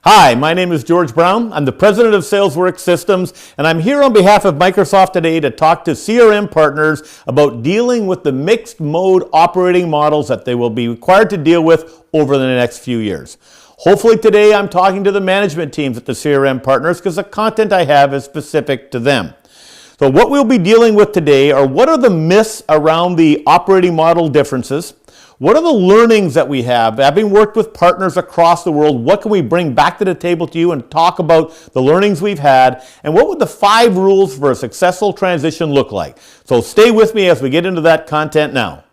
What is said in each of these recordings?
Hi, my name is George Brown. I'm the president of SalesWorks Systems, and I'm here on behalf of Microsoft today to talk to CRM partners about dealing with the mixed mode operating models that they will be required to deal with over the next few years. Hopefully today I'm talking to the management teams at the CRM partners because the content I have is specific to them. So what we'll be dealing with today are what are the myths around the operating model differences. What are the learnings that we have? Having worked with partners across the world, what can we bring back to the table to you and talk about the learnings we've had? And what would the 5 rules for a successful transition look like? So stay with me as we get into that content now.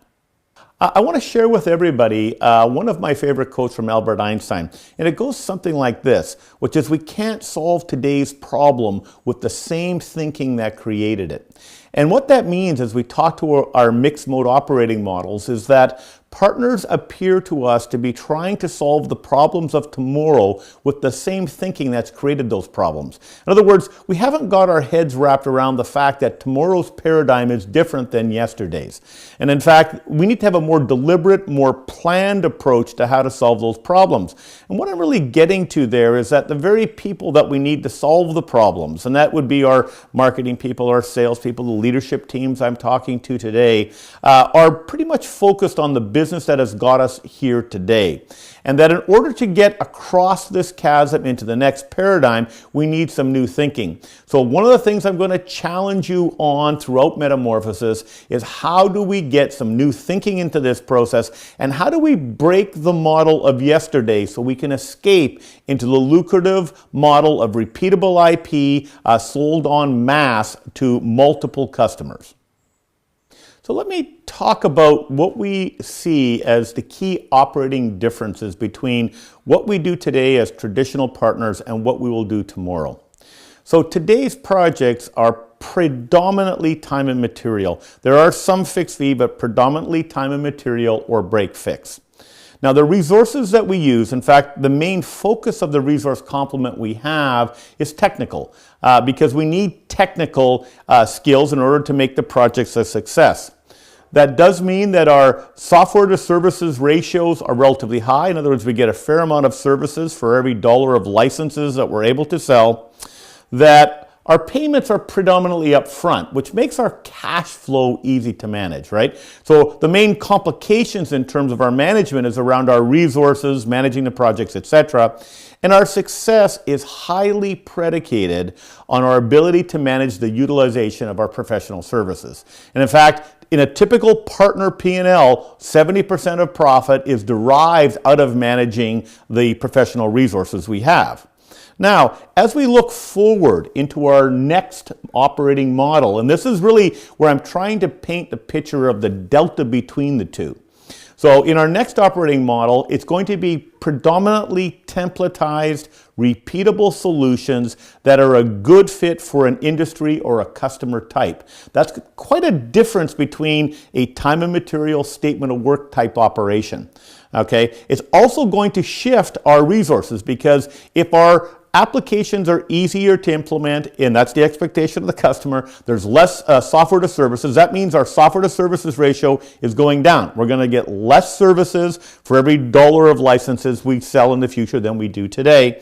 I want to share with everybody one of my favorite quotes from Albert Einstein. And it goes something like this, which is we can't solve today's problem with the same thinking that created it. And what that means as we talk to our mixed mode operating models is that partners appear to us to be trying to solve the problems of tomorrow with the same thinking that's created those problems. In other words, we haven't got our heads wrapped around the fact that tomorrow's paradigm is different than yesterday's. And in fact, we need to have a more deliberate, more planned approach to how to solve those problems. And what I'm really getting to there is that the very people that we need to solve the problems, and that would be our marketing people, our sales people, the leadership teams I'm talking to today, are pretty much focused on the business that has got us here today. And that in order to get across this chasm into the next paradigm, we need some new thinking. So one of the things I'm going to challenge you on throughout Metamorphosis is how do we get some new thinking into this process, and how do we break the model of yesterday so we can escape into the lucrative model of repeatable IP sold en masse to multiple customers. So let me talk about what we see as the key operating differences between what we do today as traditional partners and what we will do tomorrow. So today's projects are predominantly time and material. There are some fixed fee, but predominantly time and material or break fix. Now the resources that we use, in fact, the main focus of the resource complement we have is technical, because we need technical skills in order to make the projects a success. That does mean that our software to services ratios are relatively high. In other words, we get a fair amount of services for every dollar of licenses that we're able to sell. That our payments are predominantly upfront, which makes our cash flow easy to manage, right? So the main complications in terms of our management is around our resources, managing the projects, etc. And our success is highly predicated on our ability to manage the utilization of our professional services. And in fact, in a typical partner P&L, 70% of profit is derived out of managing the professional resources we have. Now, as we look forward into our next operating model, and this is really where I'm trying to paint the picture of the delta between the two. So in our next operating model, it's going to be predominantly templatized, repeatable solutions that are a good fit for an industry or a customer type. That's quite a difference between a time and material statement of work type operation. Okay, it's also going to shift our resources, because if our applications are easier to implement, and that's the expectation of the customer, there's less software to services. That means our software to services ratio is going down. We're going to get less services for every dollar of licenses we sell in the future than we do today.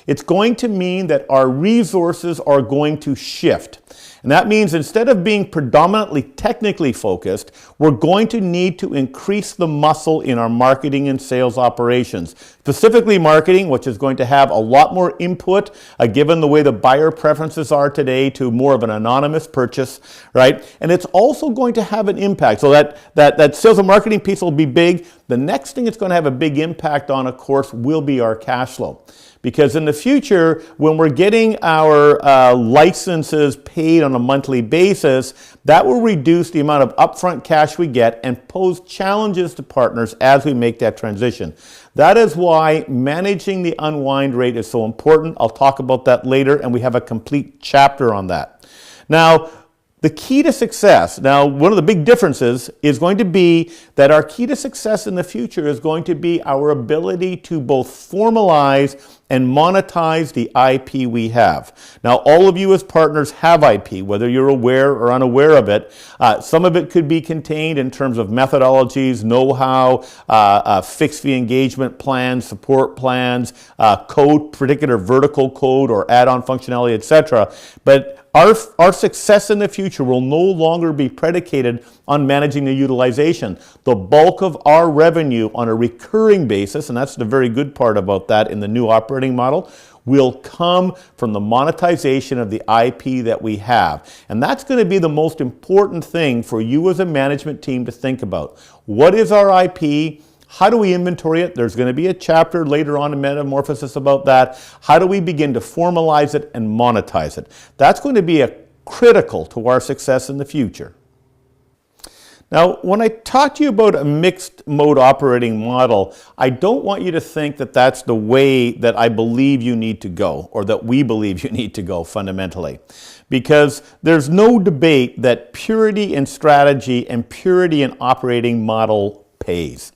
It's going to mean that our resources are going to shift. And that means instead of being predominantly technically focused, we're going to need to increase the muscle in our marketing and sales operations. Specifically marketing, which is going to have a lot more input, given the way the buyer preferences are today, to more of an anonymous purchase, right? And it's also going to have an impact. So that sales and marketing piece will be big. The next thing it's going to have a big impact on, of course, will be our cash flow. Because in the future, when we're getting our licenses paid on a monthly basis, that will reduce the amount of upfront cash we get and pose challenges to partners as we make that transition. That is why managing the unwind rate is so important. I'll talk about that later, and we have a complete chapter on that. Now, The key to success, now one of the big differences is going to be that our key to success in the future is going to be our ability to both formalize and monetize the IP we have. Now, all of you as partners have IP, whether you're aware or unaware of it. Some of it could be contained in terms of methodologies, know-how, fixed fee engagement plans, support plans, code, particular vertical code or add-on functionality, etc. But our success in the future will no longer be predicated on managing the utilization. The bulk of our revenue on a recurring basis, and that's the very good part about that in the new operating model, will come from the monetization of the IP that we have. And that's going to be the most important thing for you as a management team to think about. What is our IP? How do we inventory it? There's going to be a chapter later on in Metamorphosis about that. How do we begin to formalize it and monetize it? That's going to be critical to our success in the future. Now, when I talk to you about a mixed mode operating model, I don't want you to think that that's the way that I believe you need to go, or that we believe you need to go fundamentally. Because there's no debate that purity in strategy and purity in operating model pays.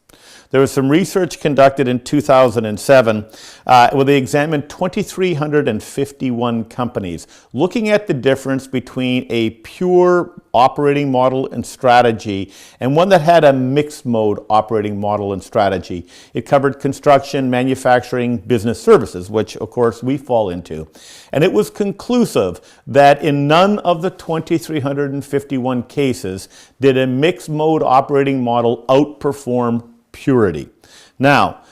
There was some research conducted in 2007 where they examined 2,351 companies, looking at the difference between a pure operating model and strategy and one that had a mixed mode operating model and strategy. It covered construction, manufacturing, business services, which of course we fall into. And it was conclusive that in none of the 2,351 cases did a mixed mode operating model outperform purity. Now,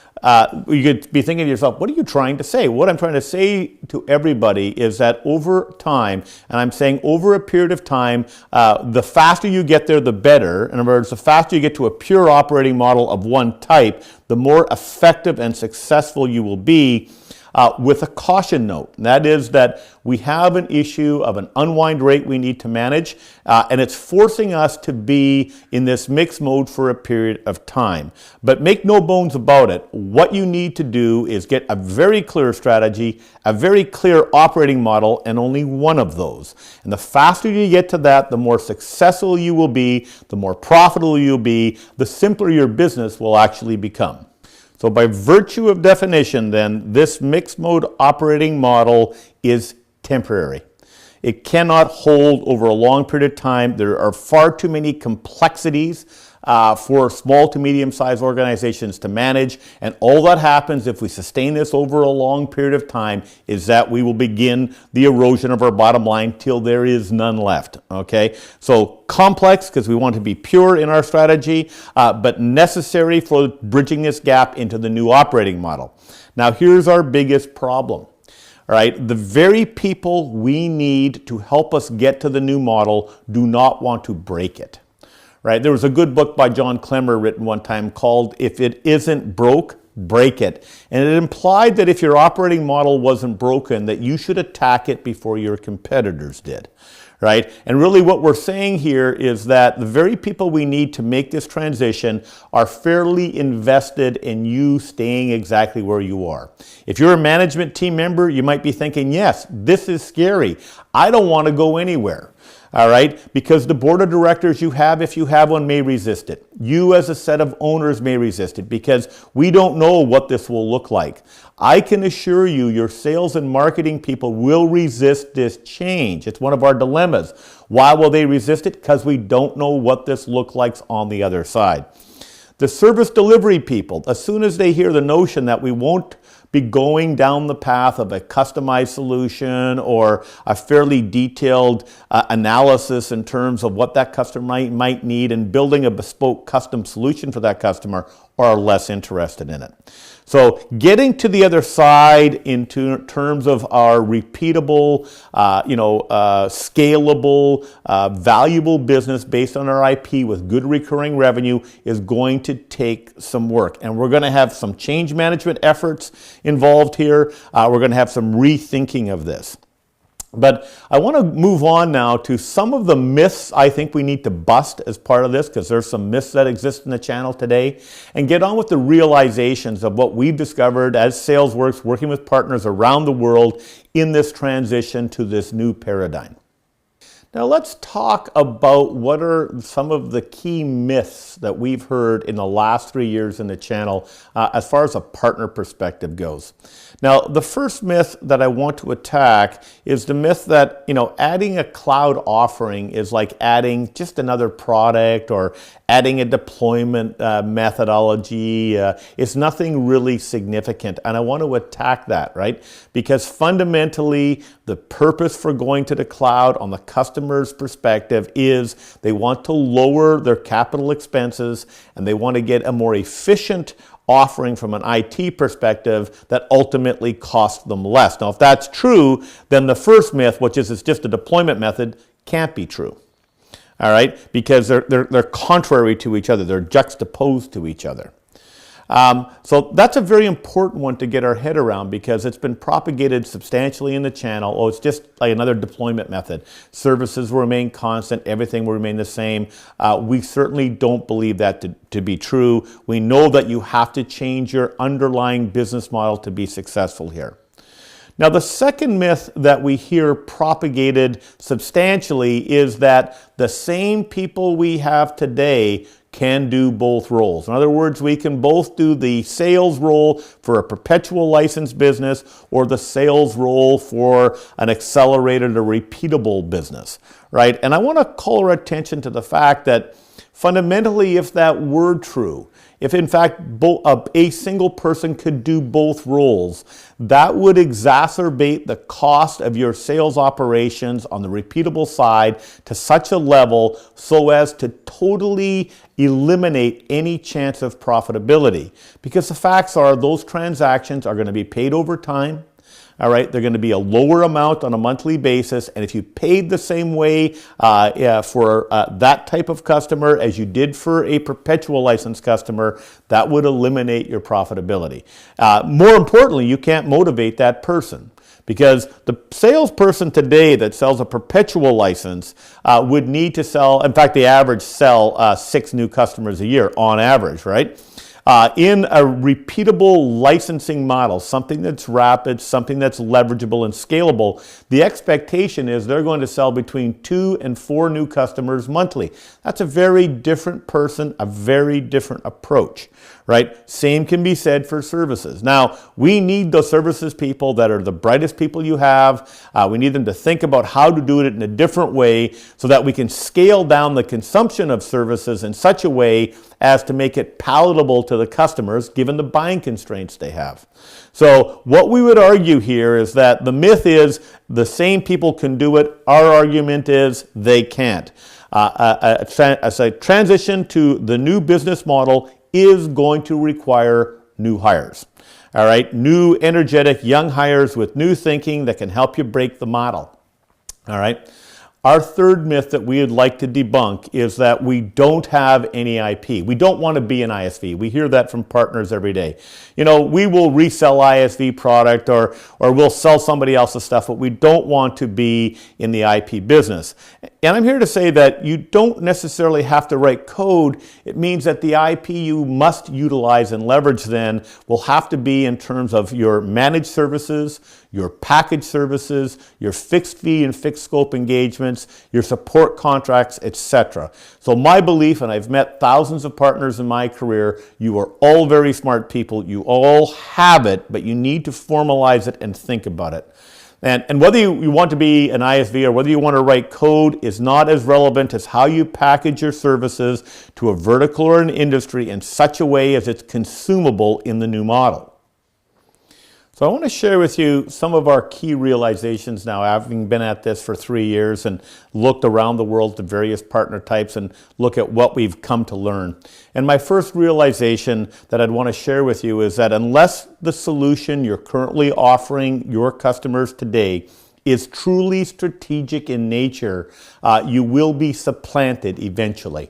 you could be thinking to yourself, what are you trying to say? What I'm trying to say to everybody is that over time, and I'm saying over a period of time, the faster you get there, the better. In other words, the faster you get to a pure operating model of one type, the more effective and successful you will be. With a caution note, and that is that we have an issue of an unwind rate we need to manage, and it's forcing us to be in this mixed mode for a period of time. But make no bones about it, what you need to do is get a very clear strategy, a very clear operating model, and only one of those. And the faster you get to that, the more successful you will be, the more profitable you'll be, the simpler your business will actually become. So by virtue of definition, then, this mixed mode operating model is temporary. It cannot hold over a long period of time. There are far too many complexities for small to medium-sized organizations to manage, and all that happens if we sustain this over a long period of time is that we will begin the erosion of our bottom line till there is none left, okay? So complex because we want to be pure in our strategy, but necessary for bridging this gap into the new operating model. Now here's our biggest problem. All right, the very people we need to help us get to the new model do not want to break it. Right? There was a good book by John Clemmer written one time called If It Isn't Broke, Break It. And it implied that if your operating model wasn't broken, that you should attack it before your competitors did. Right? And really what we're saying here is that the very people we need to make this transition are fairly invested in you staying exactly where you are. If you're a management team member, you might be thinking, yes, this is scary. I don't want to go anywhere. All right, because the board of directors you have, if you have one, may resist it. You as a set of owners may resist it because we don't know what this will look like. I can assure you your sales and marketing people will resist this change. It's one of our dilemmas. Why will they resist it? Because we don't know what this looks like on the other side. The service delivery people, as soon as they hear the notion that we won't be going down the path of a customized solution or a fairly detailed analysis in terms of what that customer might need and building a bespoke custom solution for that customer, are less interested in it. So getting to the other side in terms of our repeatable, scalable, valuable business based on our IP with good recurring revenue is going to take some work. And we're going to have some change management efforts involved here. We're going to have some rethinking of this. But I want to move on now to some of the myths I think we need to bust as part of this, because there's some myths that exist in the channel today, and get on with the realizations of what we've discovered as SalesWorks working with partners around the world in this transition to this new paradigm. Now let's talk about what are some of the key myths that we've heard in the last 3 years in the channel as far as a partner perspective goes. Now, the first myth that I want to attack is the myth that, adding a cloud offering is like adding just another product or adding a deployment methodology. It's nothing really significant, and I want to attack that, right? Because fundamentally, the purpose for going to the cloud on the customer's perspective is they want to lower their capital expenses and they want to get a more efficient offering from an IT perspective that ultimately costs them less. Now, if that's true, then the first myth, which is it's just a deployment method, can't be true. All right, because they're contrary to each other. They're juxtaposed to each other. So that's a very important one to get our head around because it's been propagated substantially in the channel. Oh, it's just like another deployment method. Services will remain constant. Everything will remain the same. We certainly don't believe that to be true. We know that you have to change your underlying business model to be successful here. Now, the second myth that we hear propagated substantially is that the same people we have today can do both roles. In other words, we can both do the sales role for a perpetual license business or the sales role for an accelerated or repeatable business, right? And I want to call our attention to the fact that fundamentally, if that were true, if in fact a single person could do both roles, that would exacerbate the cost of your sales operations on the repeatable side to such a level so as to totally eliminate any chance of profitability. Because the facts are those transactions are going to be paid over time. All right, they're going to be a lower amount on a monthly basis, and if you paid the same way for that type of customer as you did for a perpetual license customer, that would eliminate your profitability. More importantly, you can't motivate that person. Because the salesperson today that sells a perpetual license would need to sell, in fact, the average sell 6 new customers a year on average, right? In a repeatable licensing model, something that's rapid, something that's leverageable and scalable, the expectation is they're going to sell between 2 and 4 new customers monthly. That's a very different person, a very different approach, right? Same can be said for services. Now, we need the services people that are the brightest people you have. We need them to think about how to do it in a different way so that we can scale down the consumption of services in such a way as to make it palatable to the customers given the buying constraints they have. So what we would argue here is that the myth is the same people can do it. Our argument is they can't. As a transition to the new business model is going to require new hires. All right, new energetic young hires with new thinking that can help you break the model. All right. Our third myth that we would like to debunk is that we don't have any IP. We don't want to be an ISV. We hear that from partners every day. We will resell ISV product or we'll sell somebody else's stuff, but we don't want to be in the IP business. And I'm here to say that you don't necessarily have to write code. It means that the IP you must utilize and leverage then will have to be in terms of your managed services, your package services, your fixed fee and fixed scope engagements, your support contracts, etc. So my belief, and I've met thousands of partners in my career, you are all very smart people. You all have it, but you need to formalize it and think about it. And whether you want to be an ISV or whether you want to write code is not as relevant as how you package your services to a vertical or an industry in such a way as it's consumable in the new model. So I want to share with you some of our key realizations now, having been at this for 3 years and looked around the world to various partner types and look at what we've come to learn. And my first realization that I'd want to share with you is that unless the solution you're currently offering your customers today is truly strategic in nature, you will be supplanted eventually.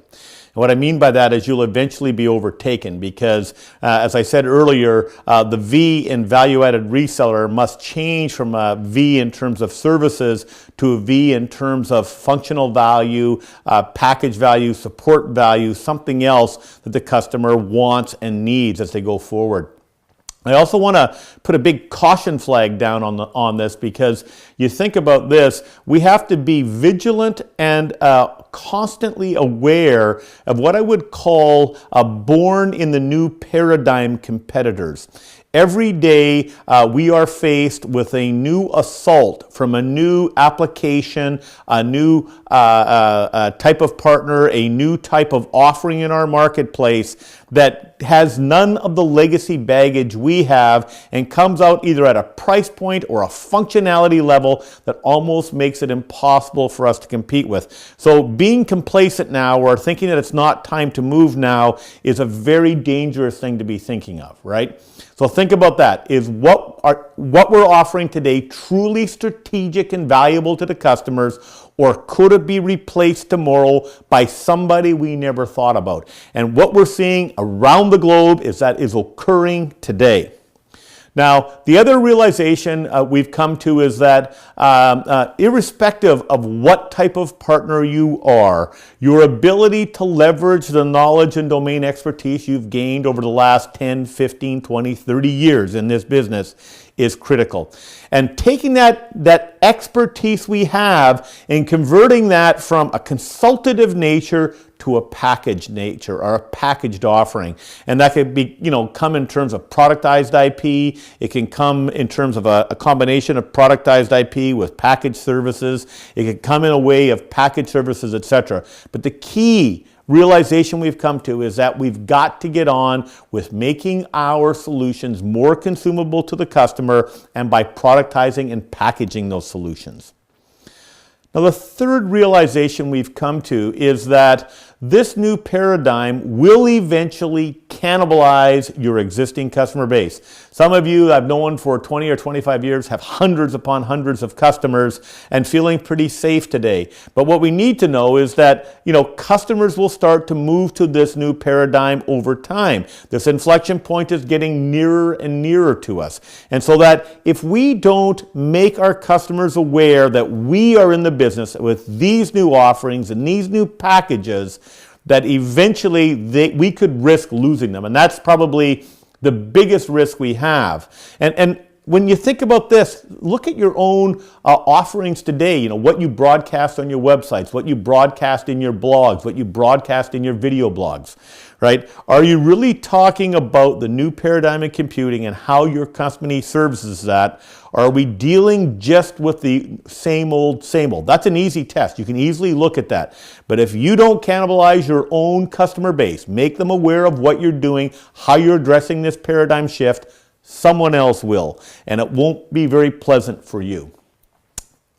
What I mean by that is you'll eventually be overtaken because, as I said earlier, the V in value-added reseller must change from a V in terms of services to a V in terms of functional value, package value, support value, something else that the customer wants and needs as they go forward. I also want to put a big caution flag down on this, because you think about this, we have to be vigilant and constantly aware of what I would call born in the new paradigm competitors. Every day we are faced with a new assault from a new application, a new type of partner, a new type of offering in our marketplace that has none of the legacy baggage we have and comes out either at a price point or a functionality level that almost makes it impossible for us to compete with. So being complacent now or thinking that it's not time to move now is a very dangerous thing to be thinking of, right? So think about that. Is what we're offering today truly strategic and valuable to the customers, or could it be replaced tomorrow by somebody we never thought about? And what we're seeing around the globe is that is occurring today. Now, the other realization we've come to is that irrespective of what type of partner you are, your ability to leverage the knowledge and domain expertise you've gained over the last 10, 15, 20, 30 years in this business is critical. And taking that expertise we have and converting that from a consultative nature to a packaged nature or a packaged offering. And that could be, come in terms of productized IP. It can come in terms of a combination of productized IP with packaged services. It can come in a way of packaged services, etc. But the key realization we've come to is that we've got to get on with making our solutions more consumable to the customer and by productizing and packaging those solutions. Now, the third realization we've come to is that this new paradigm will eventually cannibalize your existing customer base. Some of you I've known for 20 or 25 years have hundreds upon hundreds of customers and feeling pretty safe today. But what we need to know is that, customers will start to move to this new paradigm over time. This inflection point is getting nearer and nearer to us. And so that if we don't make our customers aware that we are in the business with these new offerings and these new packages, that eventually we could risk losing them. And that's probably the biggest risk we have. And when you think about this, look at your own offerings today, what you broadcast on your websites, what you broadcast in your blogs, what you broadcast in your video blogs, right? Are you really talking about the new paradigm in computing and how your company services that? Or are we dealing just with the same old, same old? That's an easy test. You can easily look at that. But if you don't cannibalize your own customer base, make them aware of what you're doing, how you're addressing this paradigm shift, someone else will, and it won't be very pleasant for you.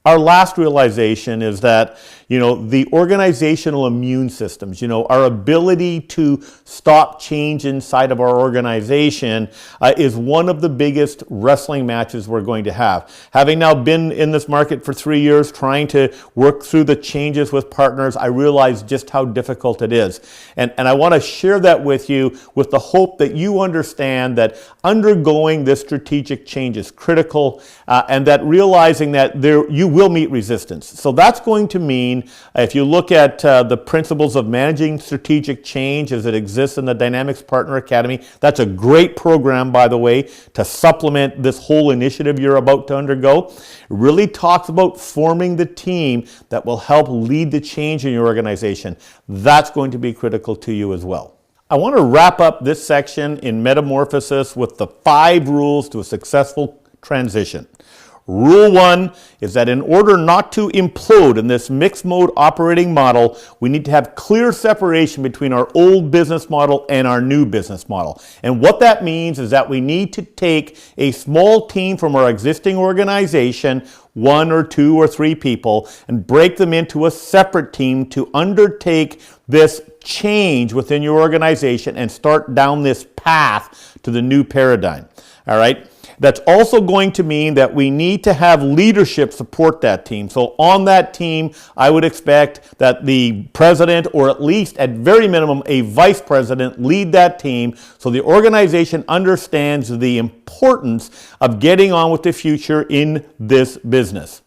Our last realization is that, the organizational immune systems, our ability to stop change inside of our organization is one of the biggest wrestling matches we're going to have. Having now been in this market for 3 years, trying to work through the changes with partners, I realize just how difficult it is. And I want to share that with you with the hope that you understand that undergoing this strategic change is critical and that realizing that you will meet resistance. So that's going to mean, if you look at the principles of managing strategic change as it exists in the Dynamics Partner Academy, that's a great program, by the way, to supplement this whole initiative you're about to undergo. It really talks about forming the team that will help lead the change in your organization. That's going to be critical to you as well. I want to wrap up this section in Metamorphosis with the 5 rules to a successful transition. Rule 1 is that in order not to implode in this mixed mode operating model, we need to have clear separation between our old business model and our new business model. And what that means is that we need to take a small team from our existing organization, 1 or 2 or 3 people, and break them into a separate team to undertake this change within your organization and start down this path to the new paradigm. All right? That's also going to mean that we need to have leadership support that team. So on that team, I would expect that the president, or at least at very minimum, a vice president, lead that team so the organization understands the importance of getting on with the future in this business.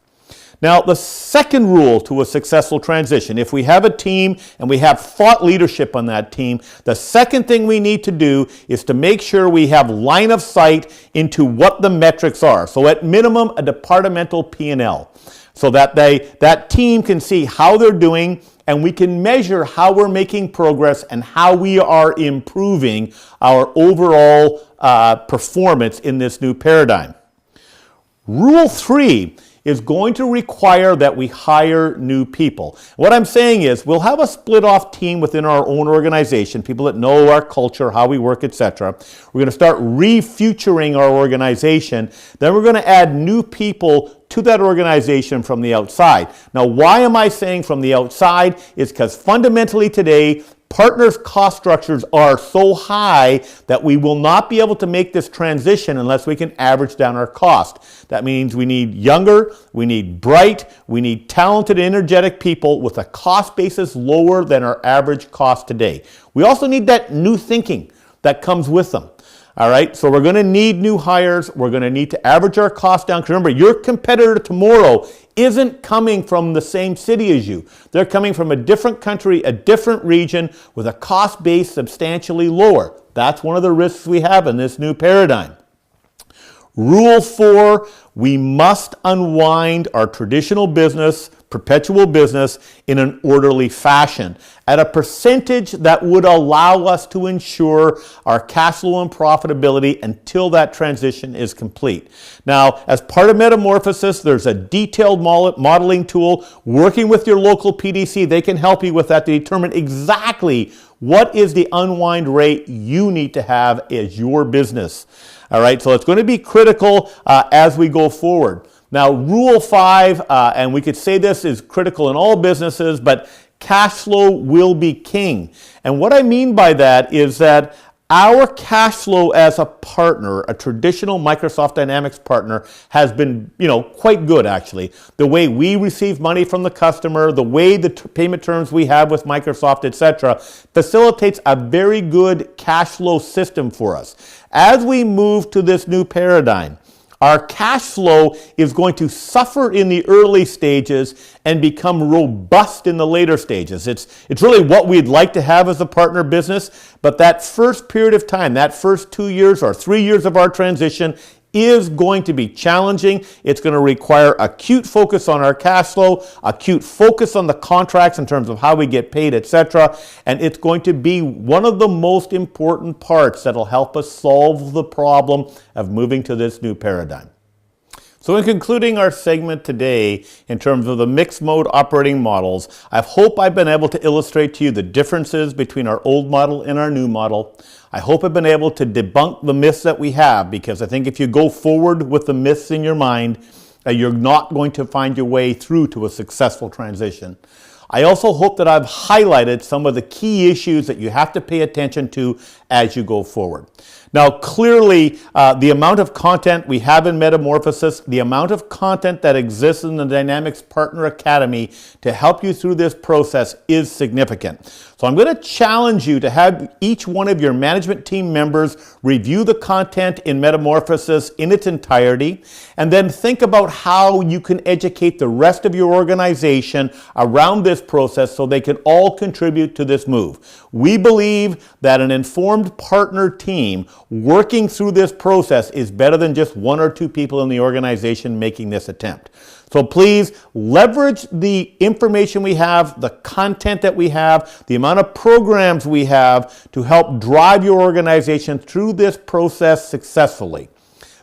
Now, the second rule to a successful transition, if we have a team and we have thought leadership on that team, the second thing we need to do is to make sure we have line of sight into what the metrics are. So at minimum, a departmental P&L, so that that team can see how they're doing, and we can measure how we're making progress and how we are improving our overall performance in this new paradigm. Rule 3 is going to require that we hire new people. What I'm saying is we'll have a split off team within our own organization, people that know our culture, how we work, etc. We're going to start refuturing our organization. Then we're going to add new people to that organization from the outside. Now, why am I saying from the outside? It's because fundamentally today, partners' cost structures are so high that we will not be able to make this transition unless we can average down our cost. That means we need younger, we need bright, we need talented, energetic people with a cost basis lower than our average cost today. We also need that new thinking that comes with them. All right, so we're going to need new hires. We're going to need to average our costs down. Because remember, your competitor tomorrow isn't coming from the same city as you. They're coming from a different country, a different region with a cost base substantially lower. That's one of the risks we have in this new paradigm. Rule 4, we must unwind our traditional business, perpetual business, in an orderly fashion at a percentage that would allow us to ensure our cash flow and profitability until that transition is complete. Now, as part of Metamorphosis, there's a detailed modeling tool. Working with your local PDC, they can help you with that to determine exactly what is the unwind rate you need to have as your business. All right, so it's going to be critical as we go forward. Now, Rule 5, and we could say this is critical in all businesses, but cash flow will be king. And what I mean by that is that our cash flow as a partner, a traditional Microsoft Dynamics partner, has been, quite good actually. The way we receive money from the customer, the way the payment terms we have with Microsoft, etc., facilitates a very good cash flow system for us. As we move to this new paradigm, our cash flow is going to suffer in the early stages and become robust in the later stages. It's really what we'd like to have as a partner business, but that first period of time, that first 2 years or 3 years of our transition is going to be challenging. It's going to require acute focus on our cash flow, acute focus on the contracts in terms of how we get paid, etc. And it's going to be one of the most important parts that'll help us solve the problem of moving to this new paradigm. So in concluding our segment today, in terms of the mixed mode operating models, I hope I've been able to illustrate to you the differences between our old model and our new model. I hope I've been able to debunk the myths that we have, because I think if you go forward with the myths in your mind, you're not going to find your way through to a successful transition. I also hope that I've highlighted some of the key issues that you have to pay attention to as you go forward. Now, clearly, the amount of content we have in Metamorphosis, the amount of content that exists in the Dynamics Partner Academy to help you through this process is significant. So I'm going to challenge you to have each one of your management team members review the content in Metamorphosis in its entirety, and then think about how you can educate the rest of your organization around this process so they can all contribute to this move. We believe that an informed partner team working through this process is better than just 1 or 2 people in the organization making this attempt. So please leverage the information we have, the content that we have, the amount of programs we have to help drive your organization through this process successfully.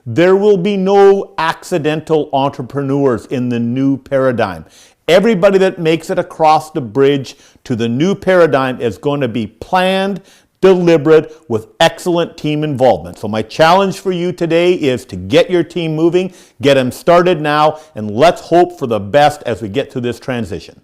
There will be no accidental entrepreneurs in the new paradigm. Everybody that makes it across the bridge to the new paradigm is going to be planned, deliberate, with excellent team involvement. So my challenge for you today is to get your team moving, get them started now, and let's hope for the best as we get through this transition.